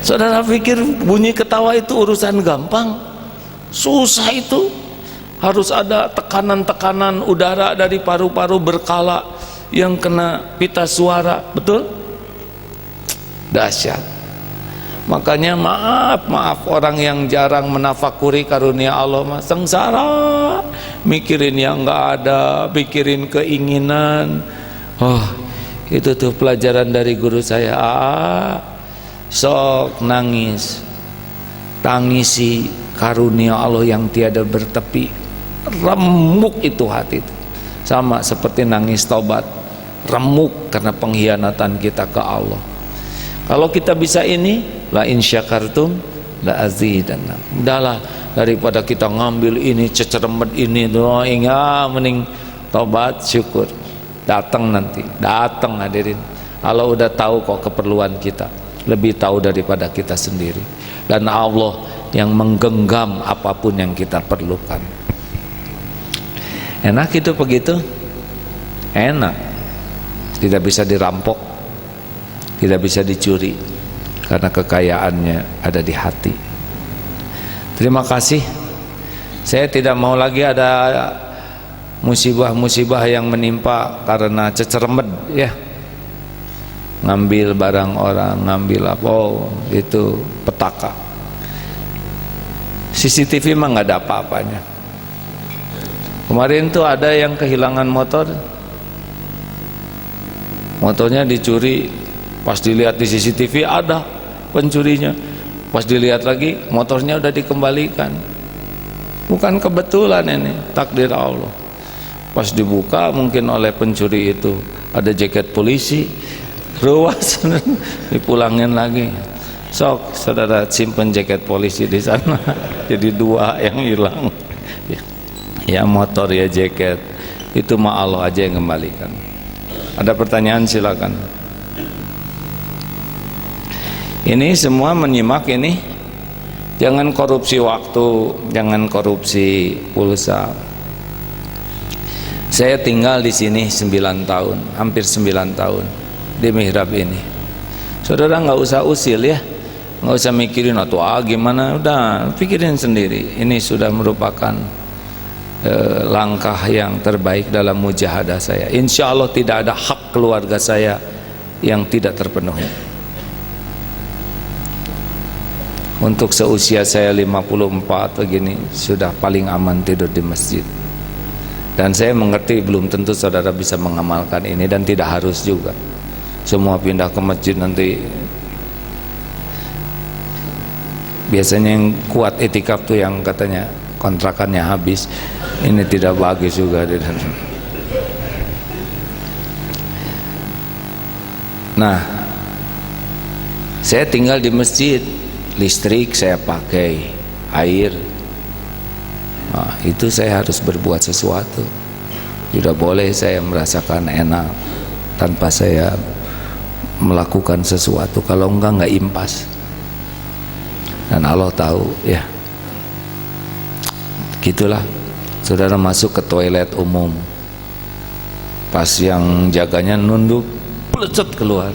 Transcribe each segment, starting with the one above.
Saudara pikir bunyi ketawa itu urusan gampang? Susah itu. Harus ada tekanan-tekanan udara dari paru-paru berkala yang kena pita suara, betul? Dahsyat. Makanya maaf orang yang jarang menafakuri karunia Allah, sengsara, mikirin yang nggak ada, mikirin keinginan. Oh, itu tuh pelajaran dari guru saya. Sok nangis, tangisi karunia Allah yang tiada bertepi. Remuk itu hati itu, sama seperti nangis taubat, remuk karena pengkhianatan kita ke Allah. Kalau kita bisa ini, la in syakartum la azidanna. Udahlah, daripada kita ngambil ini ceceremet ini doang, mending tobat syukur. Datang nanti, datang hadirin. Allah udah tahu kok keperluan kita, lebih tahu daripada kita sendiri. Dan Allah yang menggenggam apapun yang kita perlukan. Enak itu begitu? Enak. Tidak bisa dirampok, tidak bisa dicuri, karena kekayaannya ada di hati. Terima kasih. Saya tidak mau lagi ada musibah-musibah yang menimpa karena ceceremet, ya. Ngambil barang orang, ngambil apa, itu petaka. CCTV mah nggak ada apa-apanya. Kemarin tuh ada yang kehilangan motor, motornya dicuri. Pas dilihat di CCTV ada pencurinya. Pas dilihat lagi motornya udah dikembalikan. Bukan kebetulan ini, takdir Allah. Pas dibuka mungkin oleh pencuri itu ada jaket polisi, ruas, dipulangin lagi. Sok saudara simpen jaket polisi di sana. Jadi dua yang hilang. Ya motor ya jaket. Itu mah Allah aja yang kembalikan. Ada pertanyaan silakan. Ini semua menyimak ini. Jangan korupsi waktu, jangan korupsi pulsa. Saya tinggal di sini 9 tahun, hampir 9 tahun di mihrab ini. Saudara nggak usah usil ya, nggak usah mikirin atau gimana, udah pikirin sendiri. Ini sudah merupakan langkah yang terbaik dalam mujahadah saya. Insya Allah tidak ada hak keluarga saya yang tidak terpenuhi. Untuk seusia saya 54 begini, sudah paling aman tidur di masjid. Dan saya mengerti belum tentu saudara bisa mengamalkan ini, dan tidak harus juga. Semua pindah ke masjid nanti. Biasanya yang kuat itikaf tuh yang katanya kontrakannya habis. Ini tidak bagus juga. Nah, saya tinggal di masjid, listrik saya pakai, air. Nah, itu saya harus berbuat sesuatu. Tidak boleh saya merasakan enak tanpa saya melakukan sesuatu. Kalau enggak impas. Dan Allah tahu ya. Gitulah. Saudara masuk ke toilet umum, pas yang jaganya nunduk, pelecet keluar.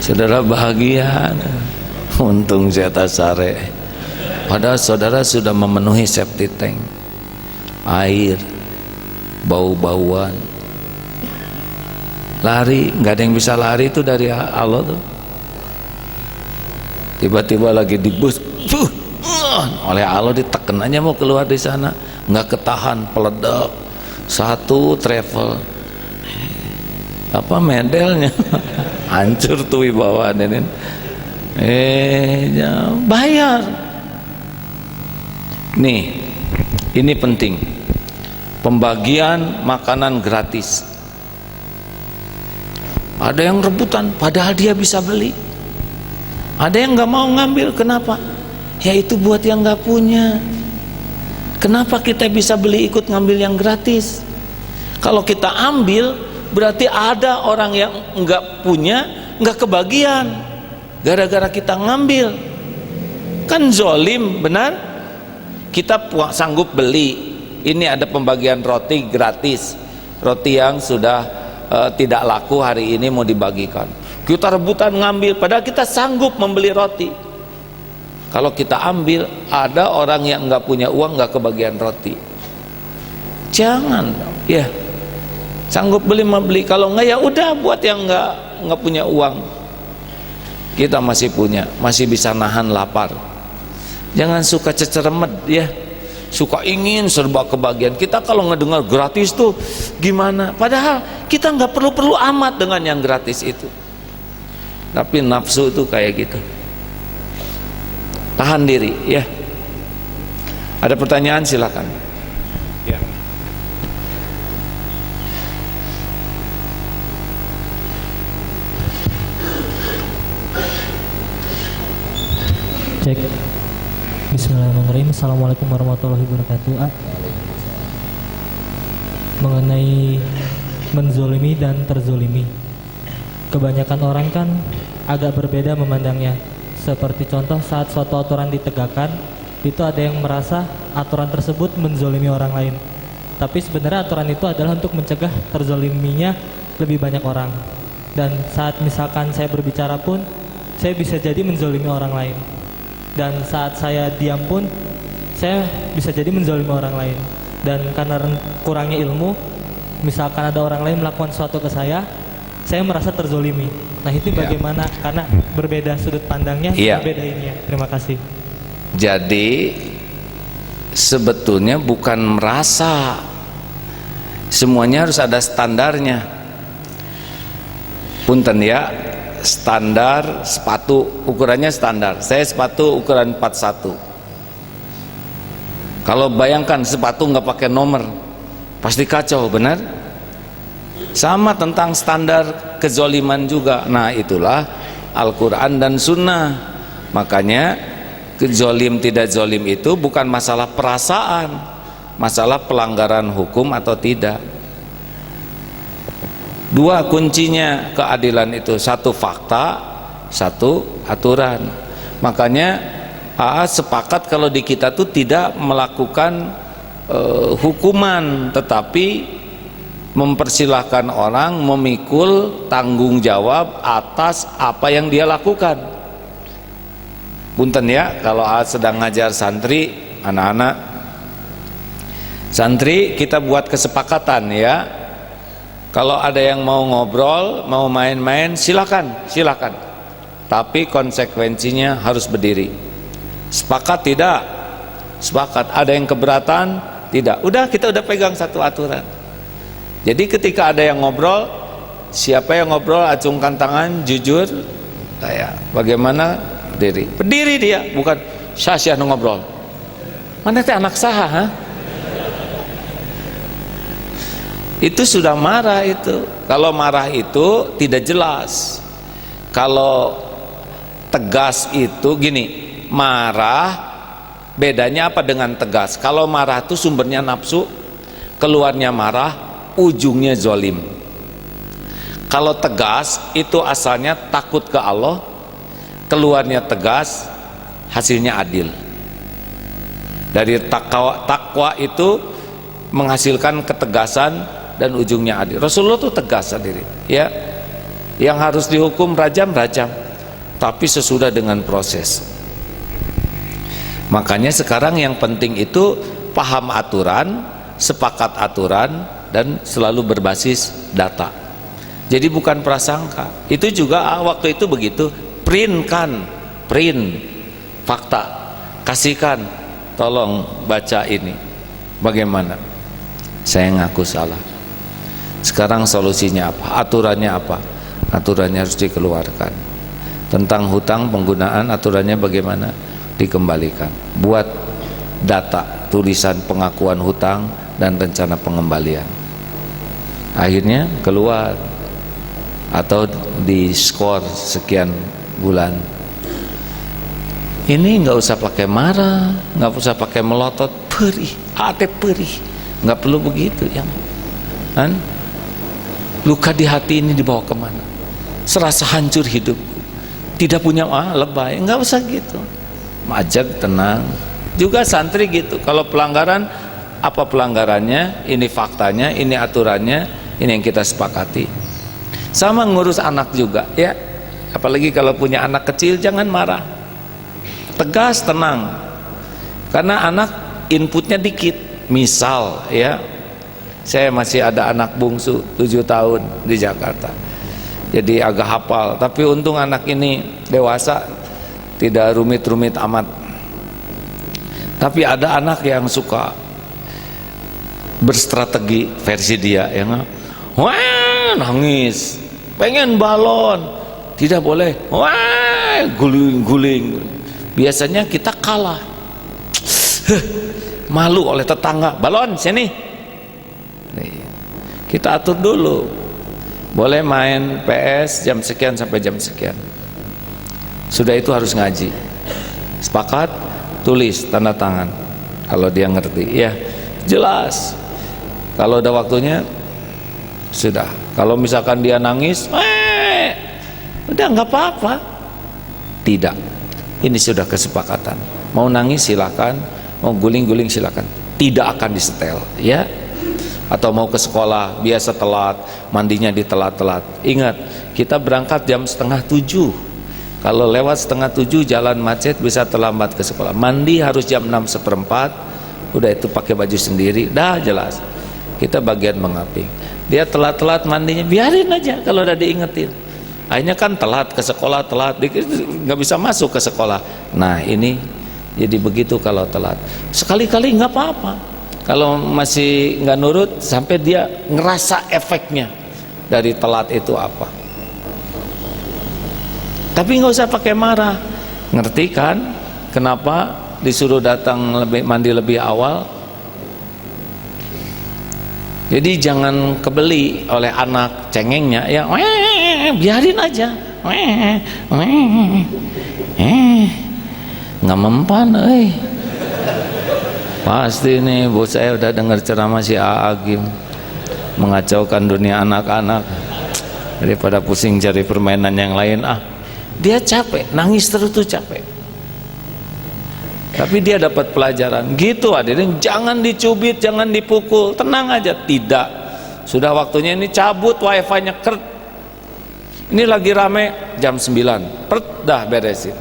Saudara bahagia, untung saya tasare. Padahal saudara sudah memenuhi septic tank, air, bau-bauan. Lari, nggak ada yang bisa lari itu dari Allah tuh. Tiba-tiba lagi di bus, oleh Allah ditekan aja mau keluar di sana, nggak ketahan, peledak. Satu travel, apa medelnya, hancur tuh wibawaan ini. Bayar. Nih, ini penting. Pembagian makanan gratis. Ada yang rebutan, padahal dia bisa beli. Ada yang nggak mau ngambil, kenapa? Ya itu buat yang nggak punya. Kenapa kita bisa beli ikut ngambil yang gratis? Kalau kita ambil, berarti ada orang yang nggak punya, nggak kebagian. Gara-gara kita ngambil, kan zolim, benar? Kita sanggup beli. Ini ada pembagian roti gratis, roti yang sudah tidak laku hari ini mau dibagikan, kita rebutan ngambil padahal kita sanggup membeli roti. Kalau kita ambil, ada orang yang nggak punya uang nggak kebagian roti. Jangan, ya sanggup beli membeli, kalau nggak ya udah buat yang nggak punya uang. Kita masih punya, masih bisa nahan lapar. Jangan suka ceceremet ya, suka ingin serba kebagian. Kita kalau ngedengar gratis tuh gimana, padahal kita nggak perlu amat dengan yang gratis itu. Tapi nafsu itu kayak gitu. Tahan diri ya. Ada pertanyaan silakan. Ya. Cek. Bismillahirrahmanirrahim. Assalamualaikum warahmatullahi wabarakatuh. Mengenai menzolimi dan terzolimi, kebanyakan orang kan agak berbeda memandangnya. Seperti contoh saat suatu aturan ditegakkan, itu ada yang merasa aturan tersebut menzolimi orang lain, tapi sebenarnya aturan itu adalah untuk mencegah terzoliminya lebih banyak orang. Dan saat misalkan saya berbicara pun, saya bisa jadi menzolimi orang lain. Dan saat saya diam pun, saya bisa jadi menzolimi orang lain. Dan karena kurangnya ilmu, misalkan ada orang lain melakukan sesuatu ke saya merasa terzolimi. Nah itu bagaimana? Karena berbeda sudut pandangnya, berbeda ini ya. Terima kasih. Jadi sebetulnya bukan merasa, semuanya harus ada standarnya. Punten ya, standar sepatu ukurannya standar. Saya sepatu ukuran 41. Kalau bayangkan sepatu nggak pakai nomor, pasti kacau, benar? Sama tentang standar kezoliman juga. Nah itulah Al-Quran dan Sunnah. Makanya kezolim tidak zolim itu bukan masalah perasaan, masalah pelanggaran hukum atau tidak. Dua kuncinya keadilan itu, satu fakta, satu aturan. Makanya AA sepakat kalau di kita tuh tidak melakukan hukuman, tetapi mempersilahkan orang memikul tanggung jawab atas apa yang dia lakukan. Punten ya, kalau AA sedang ngajar santri, anak-anak santri, kita buat kesepakatan ya. Kalau ada yang mau ngobrol, mau main-main, silakan. Tapi konsekuensinya harus berdiri. Sepakat tidak? Sepakat. Ada yang keberatan? Tidak. Udah, kita udah pegang satu aturan. Jadi ketika ada yang ngobrol, siapa yang ngobrol acungkan tangan, jujur, kayak bagaimana berdiri dia, bukan syah ngobrol. Mana teh anak saha? Ha? Itu sudah marah itu. Kalau marah itu tidak jelas. Kalau tegas itu gini, marah bedanya apa dengan tegas? Kalau marah itu sumbernya nafsu, keluarnya marah, ujungnya zolim. Kalau tegas itu asalnya takut ke Allah, keluarnya tegas, hasilnya adil. Dari takwa itu menghasilkan ketegasan dan ujungnya adil. Rasulullah itu tegas sendiri ya. Yang harus dihukum rajam, tapi sesudah dengan proses. Makanya sekarang yang penting itu paham aturan, sepakat aturan, dan selalu berbasis data. Jadi bukan prasangka. Itu juga waktu itu begitu, print fakta, kasihkan, tolong baca ini. Bagaimana? Saya ngaku salah. Sekarang solusinya apa? Aturannya apa? Aturannya harus dikeluarkan. Tentang hutang penggunaan aturannya bagaimana? Dikembalikan. Buat data, tulisan pengakuan hutang dan rencana pengembalian. Akhirnya keluar atau di skor sekian bulan. Ini nggak usah pakai marah, nggak usah pakai melotot, perih, perih, nggak perlu begitu ya. Kan? Luka di hati ini dibawa kemana? Serasa hancur hidupku, tidak punya lebay, nggak usah gitu. Majak, tenang. Juga santri gitu. Kalau pelanggaran, apa pelanggarannya? Ini faktanya, ini aturannya. Ini yang kita sepakati. Sama ngurus anak juga ya, apalagi kalau punya anak kecil, jangan marah, tegas, tenang, karena anak inputnya dikit. Misal ya, saya masih ada anak bungsu 7 tahun di Jakarta, jadi agak hafal, tapi untung anak ini dewasa, tidak rumit-rumit amat. Tapi ada anak yang suka berstrategi versi dia, yang wah nangis, pengen balon, tidak boleh, wah guling-guling. Biasanya kita kalah, malu oleh tetangga, balon sini. Kita atur dulu, boleh main PS jam sekian sampai jam sekian. Sudah itu harus ngaji, sepakat, tulis tanda tangan kalau dia ngerti ya, jelas. Kalau udah waktunya sudah. Kalau misalkan dia nangis, udah nggak apa-apa. Tidak, ini sudah kesepakatan. Mau nangis silakan, mau guling-guling silakan. Tidak akan disetel, ya. Atau mau ke sekolah biasa telat, mandinya ditelat-telat. Ingat, kita berangkat jam 6:30. Kalau lewat 6:30 jalan macet bisa terlambat ke sekolah. Mandi harus jam 6:15. Udah itu pakai baju sendiri, dah jelas. Kita bagian mengaping. Dia telat-telat mandinya, biarin aja kalau udah diingetin. Akhirnya kan telat ke sekolah, telat, nggak bisa masuk ke sekolah. Nah ini jadi begitu kalau telat. Sekali-kali nggak apa-apa. Kalau masih nggak nurut sampai dia ngerasa efeknya dari telat itu apa. Tapi nggak usah pakai marah. Ngerti kan kenapa disuruh datang mandi lebih awal? Jadi jangan kebeli oleh anak cengengnya ya, biarin aja, nggak mempan, pasti nih bos saya udah dengar ceramah si Agim mengacaukan dunia anak-anak, daripada pusing cari permainan yang lain. Dia capek, nangis terus tuh capek. Tapi dia dapat pelajaran gitu. Hadirin, jangan dicubit, jangan dipukul, tenang aja. Tidak, sudah waktunya ini cabut wifi-nya, kert. Ini lagi rame jam 9, pert, dah beresin.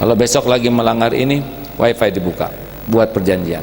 Kalau besok lagi melanggar ini, wifi dibuka buat perjanjian.